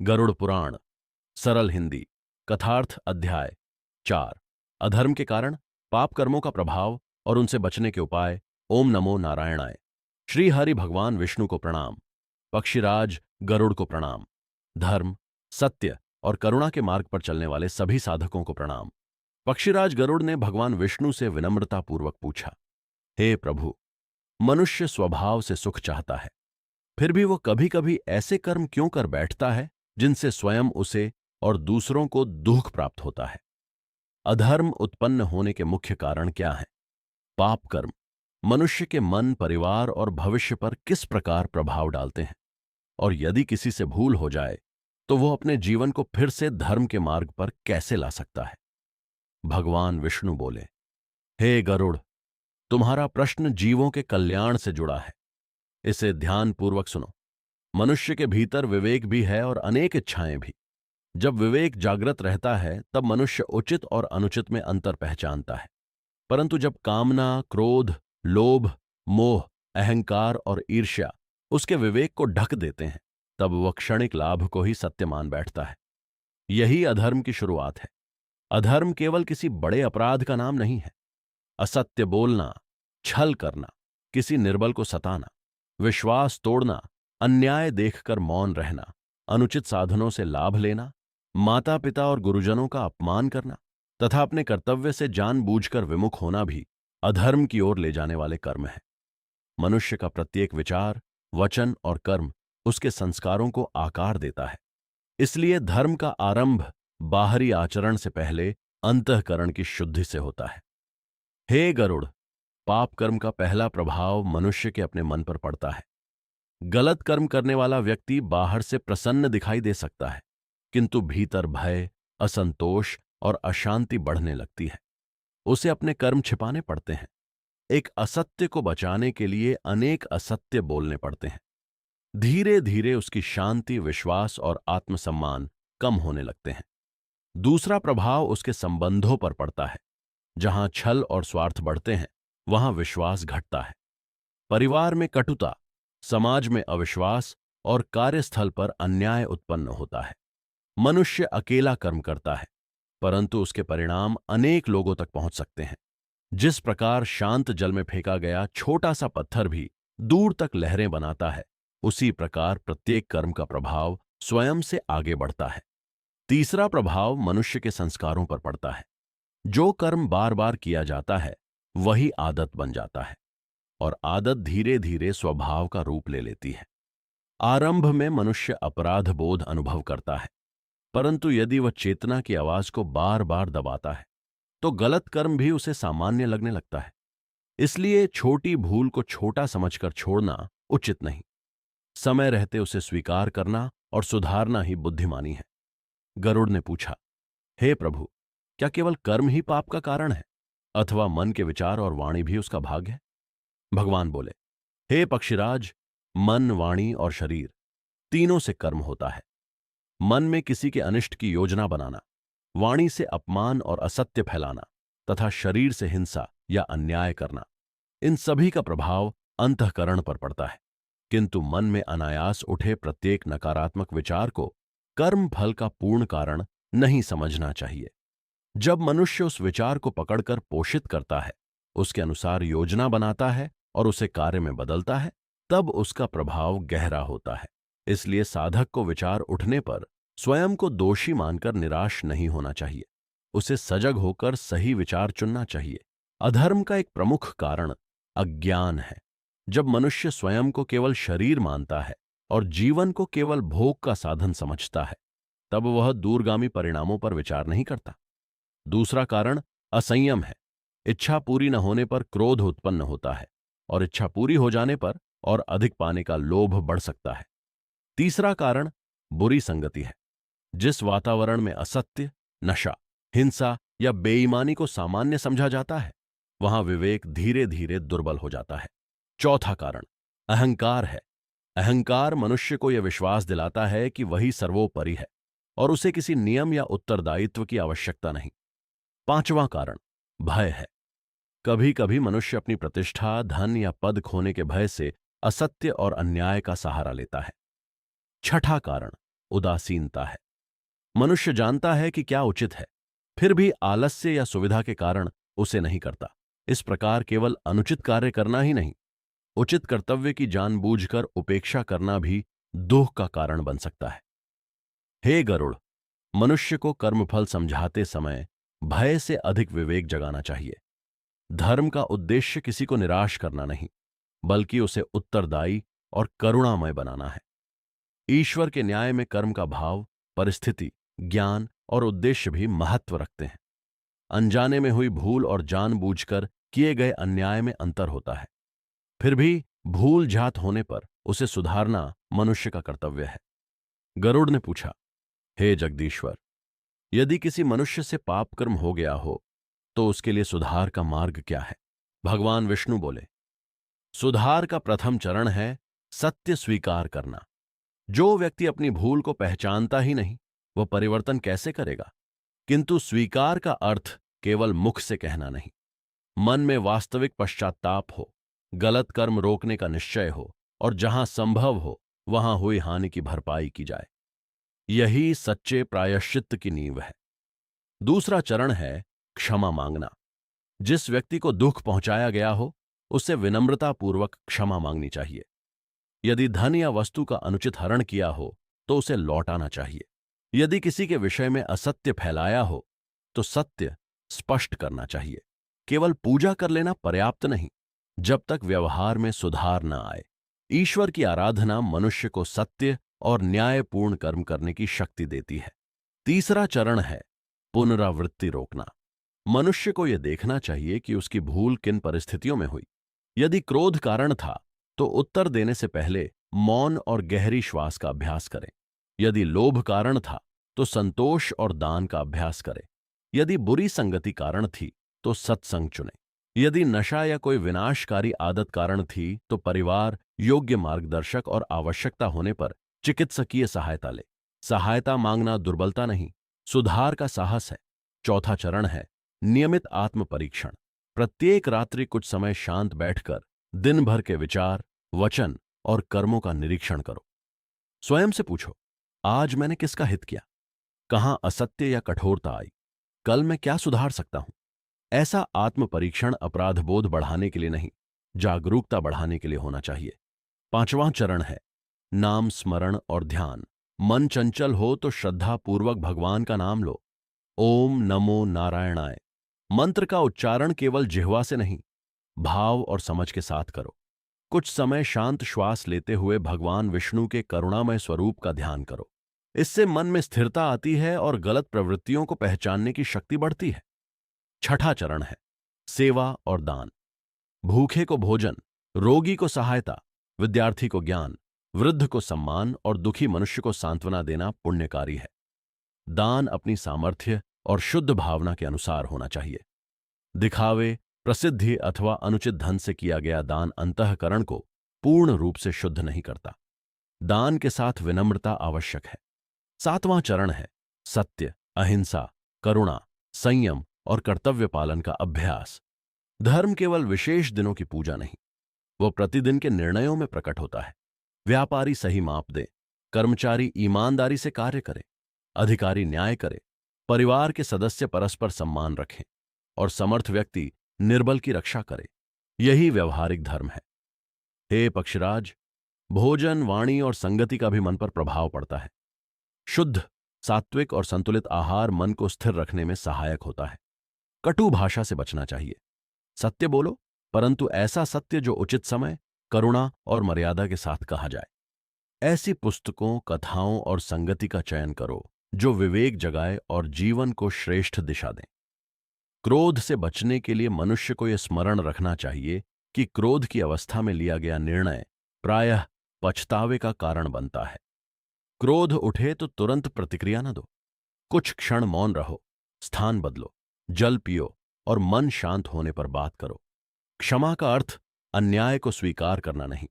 गरुड़ पुराण सरल हिंदी कथार्थ अध्याय 4 अधर्म के कारण पाप कर्मों का प्रभाव और उनसे बचने के उपाय। ओम नमो नारायणाय। श्री हरि भगवान विष्णु को प्रणाम। पक्षीराज गरुड़ को प्रणाम। धर्म, सत्य और करुणा के मार्ग पर चलने वाले सभी साधकों को प्रणाम। पक्षीराज गरुड़ ने भगवान विष्णु से विनम्रतापूर्वक पूछा, हे प्रभु, मनुष्य स्वभाव से सुख चाहता है, फिर भी वो कभी कभी ऐसे कर्म क्यों कर बैठता है जिनसे स्वयं उसे और दूसरों को दुख प्राप्त होता है? अधर्म उत्पन्न होने के मुख्य कारण क्या हैं? पाप कर्म मनुष्य के मन, परिवार और भविष्य पर किस प्रकार प्रभाव डालते हैं? और यदि किसी से भूल हो जाए तो वो अपने जीवन को फिर से धर्म के मार्ग पर कैसे ला सकता है? भगवान विष्णु बोले, हे गरुड़, तुम्हारा प्रश्न जीवों के कल्याण से जुड़ा है। इसे ध्यानपूर्वक सुनो। मनुष्य के भीतर विवेक भी है और अनेक इच्छाएं भी। जब विवेक जागृत रहता है तब मनुष्य उचित और अनुचित में अंतर पहचानता है। परंतु जब कामना, क्रोध, लोभ, मोह, अहंकार और ईर्ष्या उसके विवेक को ढक देते हैं, तब वह क्षणिक लाभ को ही सत्य मान बैठता है। यही अधर्म की शुरुआत है। अधर्म केवल किसी बड़े अपराध का नाम नहीं है। असत्य बोलना, छल करना, किसी निर्बल को सताना, विश्वास तोड़ना, अन्याय देखकर मौन रहना, अनुचित साधनों से लाभ लेना, माता पिता और गुरुजनों का अपमान करना तथा अपने कर्तव्य से जानबूझकर विमुख होना भी अधर्म की ओर ले जाने वाले कर्म हैं। मनुष्य का प्रत्येक विचार, वचन और कर्म उसके संस्कारों को आकार देता है। इसलिए धर्म का आरंभ बाहरी आचरण से पहले अंतःकरण की शुद्धि से होता है। हे गरुड़, पाप कर्म का पहला प्रभाव मनुष्य के अपने मन पर पड़ता है। गलत कर्म करने वाला व्यक्ति बाहर से प्रसन्न दिखाई दे सकता है, किंतु भीतर भय, असंतोष और अशांति बढ़ने लगती है। उसे अपने कर्म छिपाने पड़ते हैं। एक असत्य को बचाने के लिए अनेक असत्य बोलने पड़ते हैं। धीरे धीरे उसकी शांति, विश्वास और आत्मसम्मान कम होने लगते हैं। दूसरा प्रभाव उसके संबंधों पर पड़ता है। जहां छल और स्वार्थ बढ़ते हैं, वहां विश्वास घटता है। परिवार में कटुता, समाज में अविश्वास और कार्यस्थल पर अन्याय उत्पन्न होता है। मनुष्य अकेला कर्म करता है, परंतु उसके परिणाम अनेक लोगों तक पहुंच सकते हैं। जिस प्रकार शांत जल में फेंका गया छोटा सा पत्थर भी दूर तक लहरें बनाता है, उसी प्रकार प्रत्येक कर्म का प्रभाव स्वयं से आगे बढ़ता है। तीसरा प्रभाव मनुष्य के संस्कारों पर पड़ता है। जो कर्म बार बार किया जाता है वही आदत बन जाता है, और आदत धीरे धीरे स्वभाव का रूप ले लेती है। आरंभ में मनुष्य अपराध बोध अनुभव करता है, परंतु यदि वह चेतना की आवाज को बार बार दबाता है तो गलत कर्म भी उसे सामान्य लगने लगता है। इसलिए छोटी भूल को छोटा समझकर छोड़ना उचित नहीं। समय रहते उसे स्वीकार करना और सुधारना ही बुद्धिमानी है। गरुड़ ने पूछा, हे प्रभु, क्या केवल कर्म ही पाप का कारण है, अथवा मन के विचार और वाणी भी उसका भाग है? भगवान बोले, हे पक्षीराज, मन, वाणी और शरीर तीनों से कर्म होता है। मन में किसी के अनिष्ट की योजना बनाना, वाणी से अपमान और असत्य फैलाना तथा शरीर से हिंसा या अन्याय करना, इन सभी का प्रभाव अंतःकरण पर पड़ता है। किंतु मन में अनायास उठे प्रत्येक नकारात्मक विचार को कर्म फल का पूर्ण कारण नहीं समझना चाहिए। जब मनुष्य उस विचार को पकड़कर पोषित करता है, उसके अनुसार योजना बनाता है और उसे कार्य में बदलता है, तब उसका प्रभाव गहरा होता है। इसलिए साधक को विचार उठने पर स्वयं को दोषी मानकर निराश नहीं होना चाहिए। उसे सजग होकर सही विचार चुनना चाहिए। अधर्म का एक प्रमुख कारण अज्ञान है। जब मनुष्य स्वयं को केवल शरीर मानता है और जीवन को केवल भोग का साधन समझता है, तब वह दूरगामी परिणामों पर विचार नहीं करता। दूसरा कारण असंयम है। इच्छा पूरी न होने पर क्रोध उत्पन्न होता है, और इच्छा पूरी हो जाने पर और अधिक पाने का लोभ बढ़ सकता है। तीसरा कारण बुरी संगति है। जिस वातावरण में असत्य, नशा, हिंसा या बेईमानी को सामान्य समझा जाता है, वहां विवेक धीरे धीरे दुर्बल हो जाता है। चौथा कारण अहंकार है। अहंकार मनुष्य को यह विश्वास दिलाता है कि वही सर्वोपरि है और उसे किसी नियम या उत्तरदायित्व की आवश्यकता नहीं। पांचवां कारण भय है। कभी कभी मनुष्य अपनी प्रतिष्ठा, धन या पद खोने के भय से असत्य और अन्याय का सहारा लेता है। छठा कारण उदासीनता है। मनुष्य जानता है कि क्या उचित है, फिर भी आलस्य या सुविधा के कारण उसे नहीं करता। इस प्रकार केवल अनुचित कार्य करना ही नहीं, उचित कर्तव्य की जानबूझकर उपेक्षा करना भी दुख का कारण बन सकता है। हे गरुड़, मनुष्य को कर्मफल समझाते समय भय से अधिक विवेक जगाना चाहिए। धर्म का उद्देश्य किसी को निराश करना नहीं, बल्कि उसे उत्तरदायी और करुणामय बनाना है। ईश्वर के न्याय में कर्म का भाव, परिस्थिति, ज्ञान और उद्देश्य भी महत्व रखते हैं। अनजाने में हुई भूल और जानबूझकर किए गए अन्याय में अंतर होता है। फिर भी भूल जात होने पर उसे सुधारना मनुष्य का कर्तव्य है। गरुड़ ने पूछा, हे जगदीश्वर, यदि किसी मनुष्य से पाप कर्म हो गया हो तो उसके लिए सुधार का मार्ग क्या है? भगवान विष्णु बोले, सुधार का प्रथम चरण है सत्य स्वीकार करना। जो व्यक्ति अपनी भूल को पहचानता ही नहीं, वह परिवर्तन कैसे करेगा? किंतु स्वीकार का अर्थ केवल मुख से कहना नहीं, मन में वास्तविक पश्चाताप हो, गलत कर्म रोकने का निश्चय हो और जहां संभव हो वहां हुई हानि की भरपाई की जाए। यही सच्चे प्रायश्चित्त की नींव है। दूसरा चरण है क्षमा मांगना। जिस व्यक्ति को दुख पहुंचाया गया हो उससे विनम्रतापूर्वक क्षमा मांगनी चाहिए। यदि धन या वस्तु का अनुचित हरण किया हो तो उसे लौटाना चाहिए। यदि किसी के विषय में असत्य फैलाया हो तो सत्य स्पष्ट करना चाहिए। केवल पूजा कर लेना पर्याप्त नहीं, जब तक व्यवहार में सुधार न आए। ईश्वर की आराधना मनुष्य को सत्य और न्यायपूर्ण कर्म करने की शक्ति देती है। तीसरा चरण है पुनरावृत्ति रोकना। मनुष्य को यह देखना चाहिए कि उसकी भूल किन परिस्थितियों में हुई। यदि क्रोध कारण था तो उत्तर देने से पहले मौन और गहरी श्वास का अभ्यास करें। यदि लोभ कारण था तो संतोष और दान का अभ्यास करें। यदि बुरी संगति कारण थी तो सत्संग चुनें। यदि नशा या कोई विनाशकारी आदत कारण थी तो परिवार, योग्य मार्गदर्शक और आवश्यकता होने पर चिकित्सकीय सहायता ले। सहायता मांगना दुर्बलता नहीं, सुधार का साहस है। चौथा चरण है नियमित आत्म परीक्षण। प्रत्येक रात्रि कुछ समय शांत बैठकर दिन भर के विचार, वचन और कर्मों का निरीक्षण करो। स्वयं से पूछो, आज मैंने किसका हित किया? कहां असत्य या कठोरता आई? कल मैं क्या सुधार सकता हूं? ऐसा आत्म परीक्षण अपराध बोध बढ़ाने के लिए नहीं, जागरूकता बढ़ाने के लिए होना चाहिए। पांचवां चरण है नाम स्मरण और ध्यान। मन चंचल हो तो श्रद्धापूर्वक भगवान का नाम लो। ओम नमो नारायणाय मंत्र का उच्चारण केवल जिह्वा से नहीं, भाव और समझ के साथ करो। कुछ समय शांत श्वास लेते हुए भगवान विष्णु के करुणामय स्वरूप का ध्यान करो। इससे मन में स्थिरता आती है और गलत प्रवृत्तियों को पहचानने की शक्ति बढ़ती है। छठा चरण है सेवा और दान। भूखे को भोजन, रोगी को सहायता, विद्यार्थी को ज्ञान, वृद्ध को सम्मान और दुखी मनुष्य को सांत्वना देना पुण्यकारी है। दान अपनी सामर्थ्य और शुद्ध भावना के अनुसार होना चाहिए। दिखावे, प्रसिद्धि अथवा अनुचित धन से किया गया दान अंतःकरण को पूर्ण रूप से शुद्ध नहीं करता। दान के साथ विनम्रता आवश्यक है। सातवां चरण है सत्य, अहिंसा, करुणा, संयम और कर्तव्य पालन का अभ्यास। धर्म केवल विशेष दिनों की पूजा नहीं, वो प्रतिदिन के निर्णयों में प्रकट होता है। व्यापारी सही माप दे, कर्मचारी ईमानदारी से कार्य करे, अधिकारी न्याय करे, परिवार के सदस्य परस्पर सम्मान रखें और समर्थ व्यक्ति निर्बल की रक्षा करे। यही व्यवहारिक धर्म है। हे पक्षिराज, भोजन, वाणी और संगति का भी मन पर प्रभाव पड़ता है। शुद्ध, सात्विक और संतुलित आहार मन को स्थिर रखने में सहायक होता है। कटु भाषा से बचना चाहिए। सत्य बोलो, परंतु ऐसा सत्य जो उचित समय, करुणा और मर्यादा के साथ कहा जाए। ऐसी पुस्तकों, कथाओं और संगति का चयन करो जो विवेक जगाए और जीवन को श्रेष्ठ दिशा दें। क्रोध से बचने के लिए मनुष्य को यह स्मरण रखना चाहिए कि क्रोध की अवस्था में लिया गया निर्णय प्रायः पछतावे का कारण बनता है। क्रोध उठे तो तुरंत प्रतिक्रिया न दो। कुछ क्षण मौन रहो, स्थान बदलो, जल पियो और मन शांत होने पर बात करो। क्षमा का अर्थ अन्याय को स्वीकार करना नहीं,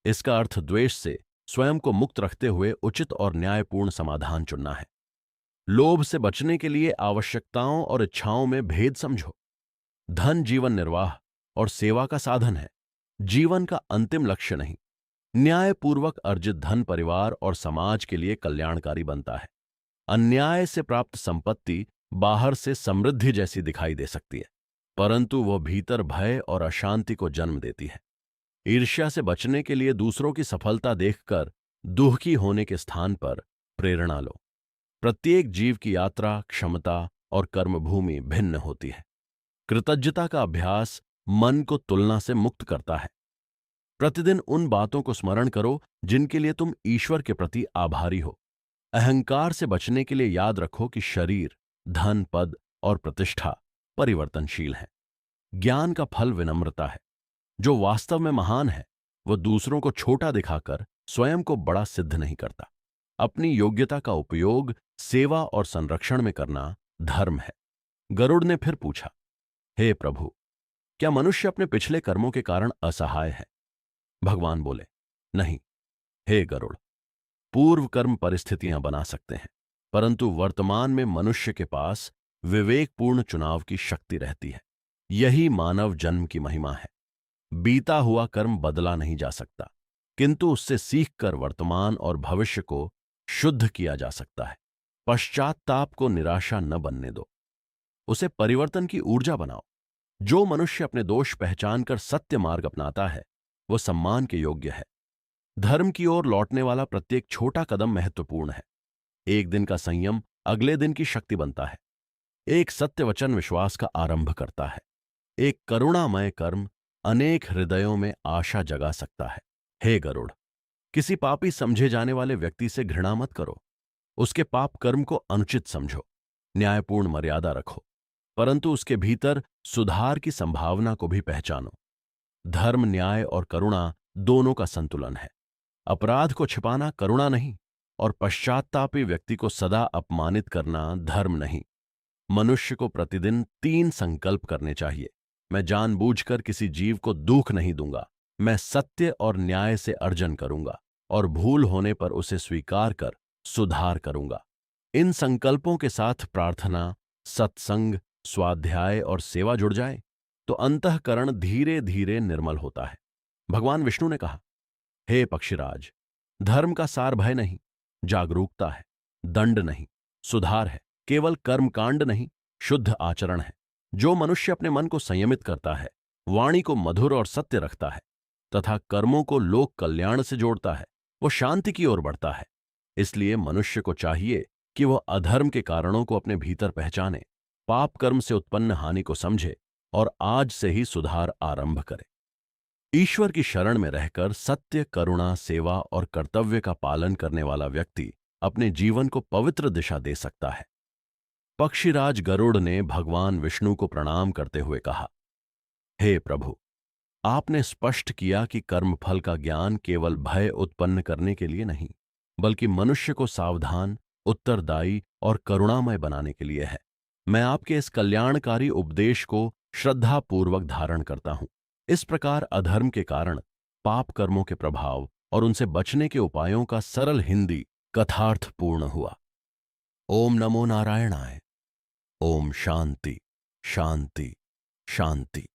इसका अर्थ द्वेष से स्वयं को मुक्त रखते हुए उचित और न्यायपूर्ण समाधान चुनना है। लोभ से बचने के लिए आवश्यकताओं और इच्छाओं में भेद समझो। धन जीवन निर्वाह और सेवा का साधन है, जीवन का अंतिम लक्ष्य नहीं। न्यायपूर्वक अर्जित धन परिवार और समाज के लिए कल्याणकारी बनता है। अन्याय से प्राप्त संपत्ति बाहर से समृद्धि जैसी दिखाई दे सकती है, परंतु वह भीतर भय और अशांति को जन्म देती है। ईर्ष्या से बचने के लिए दूसरों की सफलता देखकर दुखी होने के स्थान पर प्रेरणा लो। प्रत्येक जीव की यात्रा, क्षमता और कर्मभूमि भिन्न होती है। कृतज्ञता का अभ्यास मन को तुलना से मुक्त करता है। प्रतिदिन उन बातों को स्मरण करो जिनके लिए तुम ईश्वर के प्रति आभारी हो। अहंकार से बचने के लिए याद रखो कि शरीर, धन, पद और प्रतिष्ठा परिवर्तनशील है। ज्ञान का फल विनम्रता है। जो वास्तव में महान है वह दूसरों को छोटा दिखाकर स्वयं को बड़ा सिद्ध नहीं करता। अपनी योग्यता का उपयोग सेवा और संरक्षण में करना धर्म है। गरुड़ ने फिर पूछा, हे प्रभु, क्या मनुष्य अपने पिछले कर्मों के कारण असहाय है? भगवान बोले, नहीं हे गरुड़, पूर्व कर्म परिस्थितियां बना सकते हैं, परंतु वर्तमान में मनुष्य के पास विवेकपूर्ण चुनाव की शक्ति रहती है। यही मानव जन्म की महिमा है। बीता हुआ कर्म बदला नहीं जा सकता, किंतु उससे सीखकर वर्तमान और भविष्य को शुद्ध किया जा सकता है। पश्चाताप को निराशा न बनने दो, उसे परिवर्तन की ऊर्जा बनाओ। जो मनुष्य अपने दोष पहचानकर सत्य मार्ग अपनाता है वह सम्मान के योग्य है। धर्म की ओर लौटने वाला प्रत्येक छोटा कदम महत्वपूर्ण है। एक दिन का संयम अगले दिन की शक्ति बनता है। एक सत्य वचन विश्वास का आरंभ करता है। एक करुणामय कर्म अनेक हृदयों में आशा जगा सकता है। हे गरुड़, किसी पापी समझे जाने वाले व्यक्ति से घृणा मत करो। उसके पाप कर्म को अनुचित समझो। न्यायपूर्ण मर्यादा रखो, परंतु उसके भीतर सुधार की संभावना को भी पहचानो। धर्म, न्याय और करुणा दोनों का संतुलन है। अपराध को छिपाना करुणा नहीं और पश्चातापी व्यक्ति को सदा अपमानित करना धर्म नहीं। मनुष्य को प्रतिदिन 3 संकल्प करने चाहिए। मैं जानबूझकर किसी जीव को दुख नहीं दूंगा, मैं सत्य और न्याय से अर्जन करूंगा और भूल होने पर उसे स्वीकार कर सुधार करूंगा। इन संकल्पों के साथ प्रार्थना, सत्संग, स्वाध्याय और सेवा जुड़ जाए तो अंतःकरण धीरे धीरे निर्मल होता है। भगवान विष्णु ने कहा, हे पक्षीराज, धर्म का सार भय नहीं, जागरूकता है, दंड नहीं, सुधार है, केवल कर्मकांड नहीं, शुद्ध आचरण है। जो मनुष्य अपने मन को संयमित करता है, वाणी को मधुर और सत्य रखता है तथा कर्मों को लोक कल्याण से जोड़ता है, वो शांति की ओर बढ़ता है। इसलिए मनुष्य को चाहिए कि वह अधर्म के कारणों को अपने भीतर पहचाने, पाप कर्म से उत्पन्न हानि को समझे और आज से ही सुधार आरंभ करे। ईश्वर की शरण में रहकर सत्य, करुणा, सेवा और कर्तव्य का पालन करने वाला व्यक्ति अपने जीवन को पवित्र दिशा दे सकता है। पक्षीराज गरुड़ ने भगवान विष्णु को प्रणाम करते हुए कहा, हे प्रभु, आपने स्पष्ट किया कि कर्मफल का ज्ञान केवल भय उत्पन्न करने के लिए नहीं, बल्कि मनुष्य को सावधान, उत्तरदायी और करुणामय बनाने के लिए है। मैं आपके इस कल्याणकारी उपदेश को श्रद्धापूर्वक धारण करता हूं। इस प्रकार अधर्म के कारण पाप कर्मों के प्रभाव और उनसे बचने के उपायों का सरल हिंदी कथार्थ पूर्ण हुआ। ओम नमो नारायणाय। ओम शांति शांति शांति।